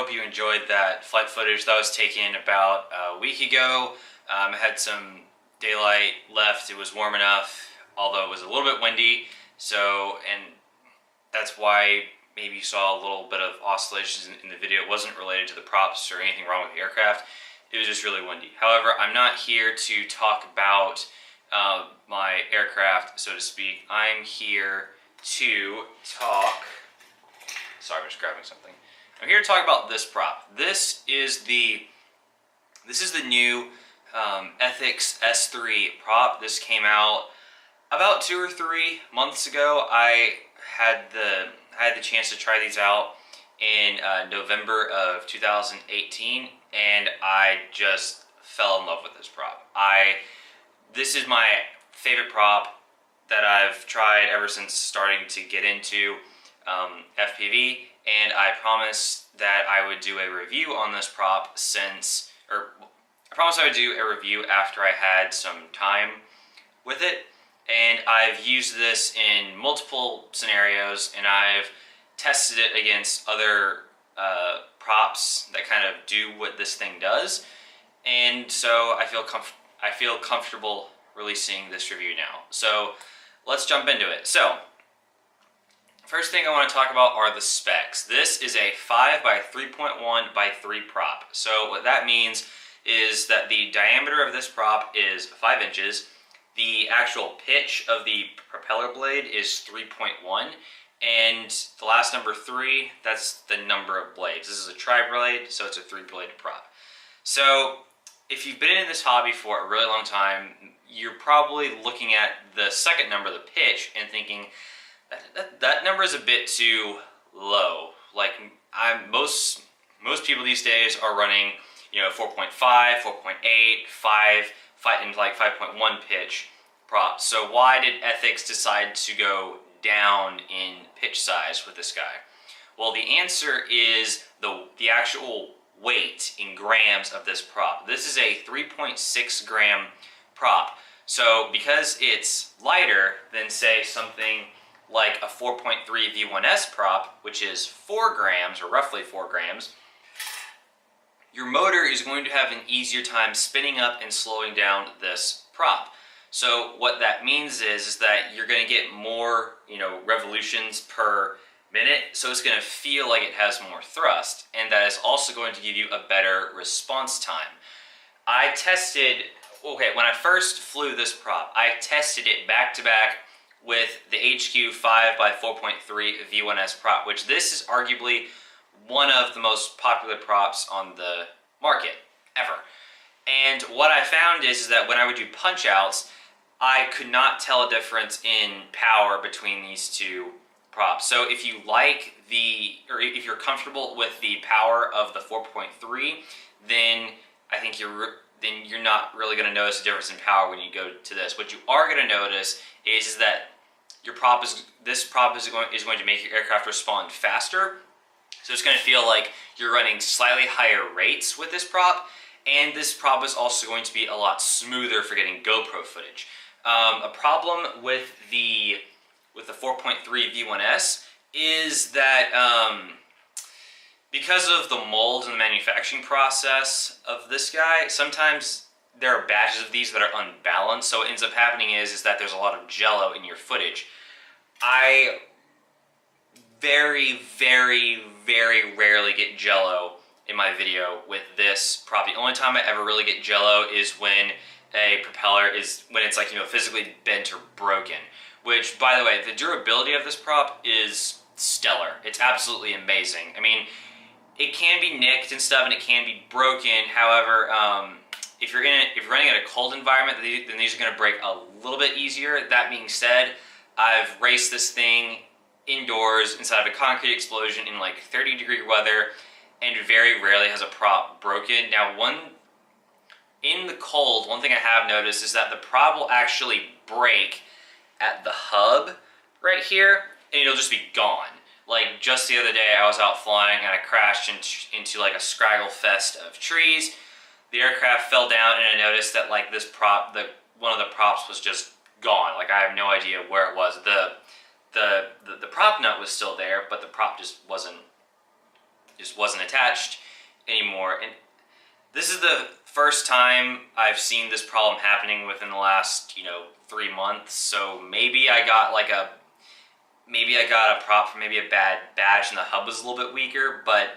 hope you enjoyed that flight footage that was taken about a week ago. I had some daylight left. It was warm enough, although it was a little bit windy. And that's why maybe you saw a little bit of oscillations in the video. It wasn't related to the props or anything wrong with the aircraft. It was just really windy. However, I'm not here to talk about my aircraft, so to speak. I'm here to talk... Sorry, I'm just grabbing something. I'm here to talk about this prop. This is the new Ethix S3 Prop. This came out about 2 or 3 months ago. I had the chance to try these out in November of 2018, and I just fell in love with this prop. This is my favorite prop that I've tried ever since starting to get into FPV, and I promised that I would do a review on this prop I promised I would do a review after I had some time with it. And I've used this in multiple scenarios, and I've tested it against other props that kind of do what this thing does, and so I feel comfortable releasing this review now. So let's jump into it. So first thing I want to talk about are the specs. This is a 5x3.1x3 prop. So what that means is that the diameter of this prop is 5 inches. The actual pitch of the propeller blade is 3.1, and the last number 3, that's the number of blades. This is a tri-blade, so it's a 3-bladed prop. So if you've been in this hobby for a really long time, you're probably looking at the second number, the pitch, and thinking, that number is a bit too low. Like most people these days are running, 4.5, 4.8, 5, and like 5.1 pitch props. So why did Ethix decide to go down in pitch size with this guy? Well, the answer is the actual weight in grams of this prop. This is a 3.6 gram prop. So because it's lighter than, say, something like a 4.3 V1S prop, which is 4 grams, or roughly 4 grams, your motor is going to have an easier time spinning up and slowing down this prop. So what that means is that you're going to get more, revolutions per minute, so it's going to feel like it has more thrust, and that is also going to give you a better response time. When I first flew this prop, I tested it back-to-back with the HQ 5x4.3 V1S prop, which this is arguably one of the most popular props on the market ever. And what I found is that when I would do punch outs, I could not tell a difference in power between these two props. So if you if you're comfortable with the power of the 4.3, then I think you're not really going to notice a difference in power when you go to this. What you are going to notice is that this prop is going to make your aircraft respond faster. So it's going to feel like you're running slightly higher rates with this prop, and this prop is also going to be a lot smoother for getting GoPro footage. A problem with the 4.3 V1S is that because of the mold and the manufacturing process of this guy, sometimes there are batches of these that are unbalanced. So what ends up happening is that there's a lot of jello in your footage. I very, very, very rarely get jello in my video with this prop. The only time I ever really get jello is when a propeller when it's physically bent or broken. Which, by the way, the durability of this prop is stellar. It's absolutely amazing. I mean, it can be nicked and stuff, and it can be broken. However, if you're running in a cold environment, then these are going to break a little bit easier. That being said, I've raced this thing indoors inside of a concrete explosion in like 30-degree weather, and very rarely has a prop broken. Now, in the cold, one thing I have noticed is that the prop will actually break at the hub right here, and it'll just be gone. Like just the other day, I was out flying and I crashed into like a scraggle fest of trees. The aircraft fell down, and I noticed that like this prop, one of the props was just gone. Like I have no idea where it was. The prop nut was still there, but the prop just wasn't just wasn't attached anymore. And this is the first time I've seen this problem happening within the last, 3 months. So maybe I got a prop for maybe a bad batch and the hub was a little bit weaker, but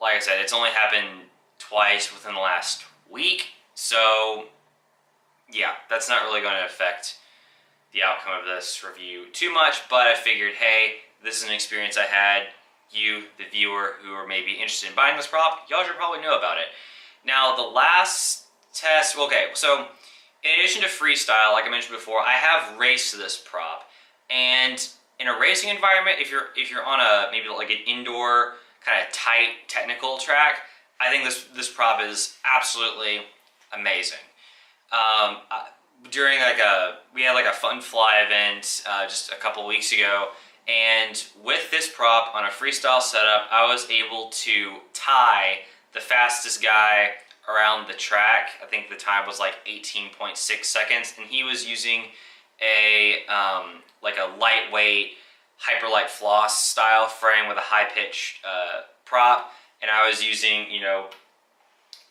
like I said, it's only happened twice within the last week. So yeah, that's not really going to affect the outcome of this review too much, but I figured, hey, this is an experience I had. You, the viewer, who are maybe interested in buying this prop, y'all should probably know about it. Now, the last test, okay, so in addition to freestyle, like I mentioned before, I have raced this prop, and in a racing environment, if you're on a maybe like an indoor kind of tight technical track, I think this prop is absolutely amazing. During we had like a fun fly event just a couple weeks ago, and with this prop on a freestyle setup, I was able to tie the fastest guy around the track. I think the time was like 18.6 seconds, and he was using a like a lightweight hyperlight floss style frame with a high pitch prop, and I was using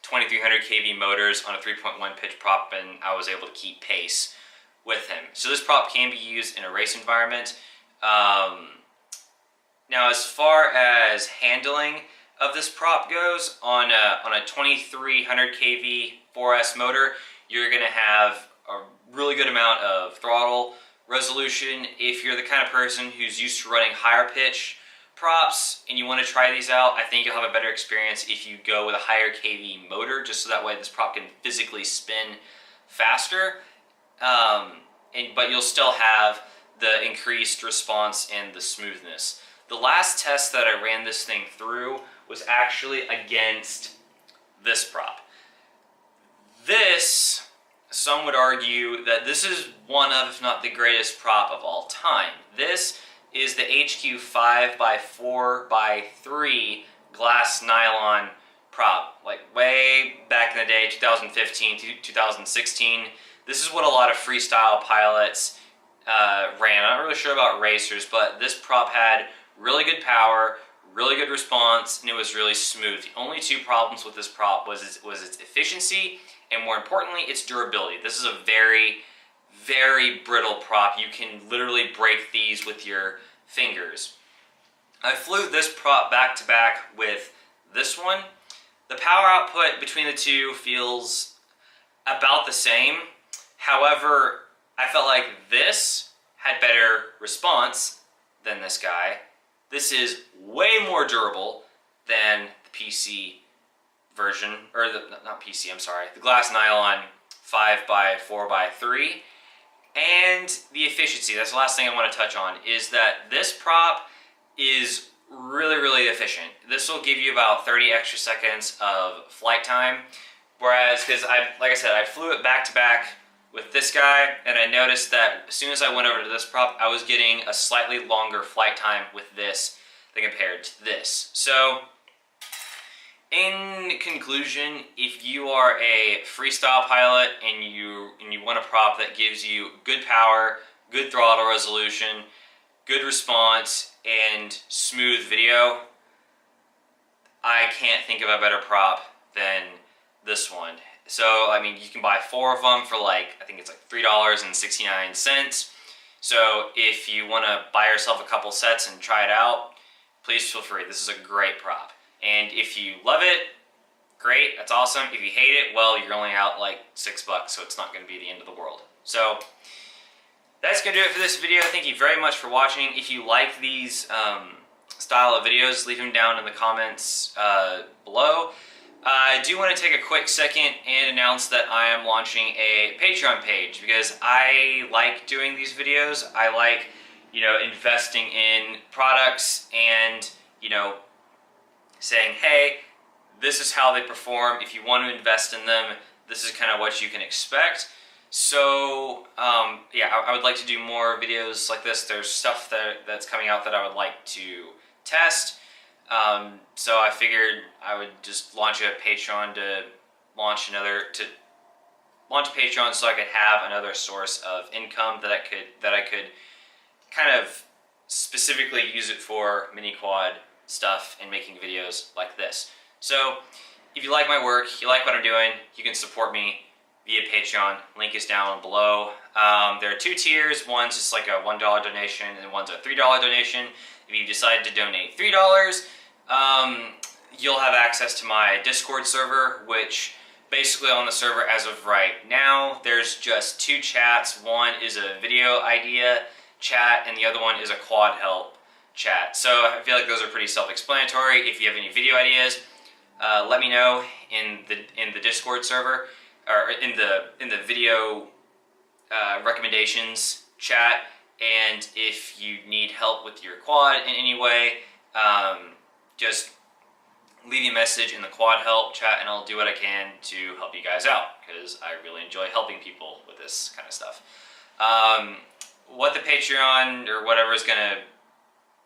2300 kV motors on a 3.1 pitch prop, and I was able to keep pace with him. So this prop can be used in a race environment. Now, as far as handling of this prop goes, on a 2300 kV 4S motor, you're going to have a really good amount of throttle resolution. If you're the kind of person who's used to running higher pitch props and you want to try these out, I think you'll have a better experience if you go with a higher kV motor, just so that way this prop can physically spin faster, but you'll still have the increased response and the smoothness. The last test that I ran this thing through was actually against this prop. This, some would argue that this is one of, if not the greatest prop of all time. This is the HQ 5x4x3 glass nylon prop, like way back in the day, 2015 to 2016. This is what a lot of freestyle pilots ran. I'm not really sure about racers, but this prop had really good power, really good response, and it was really smooth. The only two problems with this prop was its efficiency, and more importantly, its durability. This is a very, very brittle prop. You can literally break these with your fingers. I flew this prop back to back with this one. The power output between the two feels about the same. However, I felt like this had better response than this guy. This is way more durable than the PC version, or not PC, I'm sorry, the glass nylon 5x4x3. And the efficiency, that's the last thing I want to touch on, is that this prop is really, really efficient. This will give you about 30 extra seconds of flight time, whereas, like I said, I flew it back to back with this guy, and I noticed that as soon as I went over to this prop, I was getting a slightly longer flight time with this than compared to this. So, in conclusion, if you are a freestyle pilot and you want a prop that gives you good power, good throttle resolution, good response, and smooth video, I can't think of a better prop than this one. So, I mean, you can buy 4 of them for I think it's like $3.69. So if you want to buy yourself a couple sets and try it out, please feel free. This is a great prop. And if you love it, great, that's awesome. If you hate it, well, you're only out like $6, so it's not going to be the end of the world. So that's going to do it for this video. Thank you very much for watching. If you like these style of videos, leave them down in the comments below. I do want to take a quick second and announce that I am launching a Patreon page, because I like doing these videos. I like, investing in products and, saying, hey, this is how they perform. If you want to invest in them, this is kind of what you can expect. So, yeah, I would like to do more videos like this. There's stuff that's coming out that I would like to test. So I figured I would just launch a Patreon to launch a Patreon so I could have another source of income that I could kind of specifically use it for mini quad stuff and making videos like this. So if you like my work, you like what I'm doing, you can support me via Patreon. Link is down below. There are 2 tiers. One's just like a $1 donation and one's a $3 donation. If you decide to donate $3, you'll have access to my Discord server, which basically on the server as of right now, there's just 2 chats. One is a video idea chat and the other one is a quad help chat. So I feel like those are pretty self-explanatory. If you have any video ideas, let me know in the Discord server, or in the video recommendations chat. And if you need help with your quad in any way, just leave me a message in the quad help chat and I'll do what I can to help you guys out, because I really enjoy helping people with this kind of stuff. What the Patreon or whatever is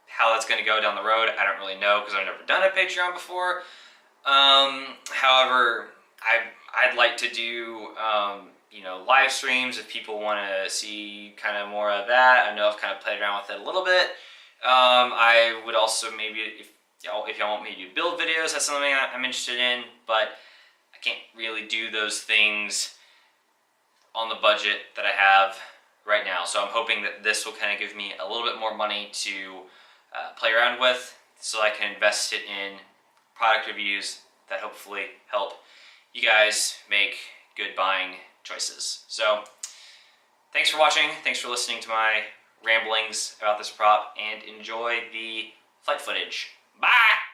how that's gonna go down the road, I don't really know, because I've never done a Patreon before. However, I'd like to do you know, live streams if people want to see kind of more of that. I know I've kind of played around with it a little bit. I would also maybe, if y'all want me to do build videos, that's something I'm interested in, but I can't really do those things on the budget that I have right now. So I'm hoping that this will kind of give me a little bit more money to play around with, so I can invest it in product reviews that hopefully help you guys make good buying choices. So thanks for watching, thanks for listening to my ramblings about this prop, and enjoy the flight footage. Bye!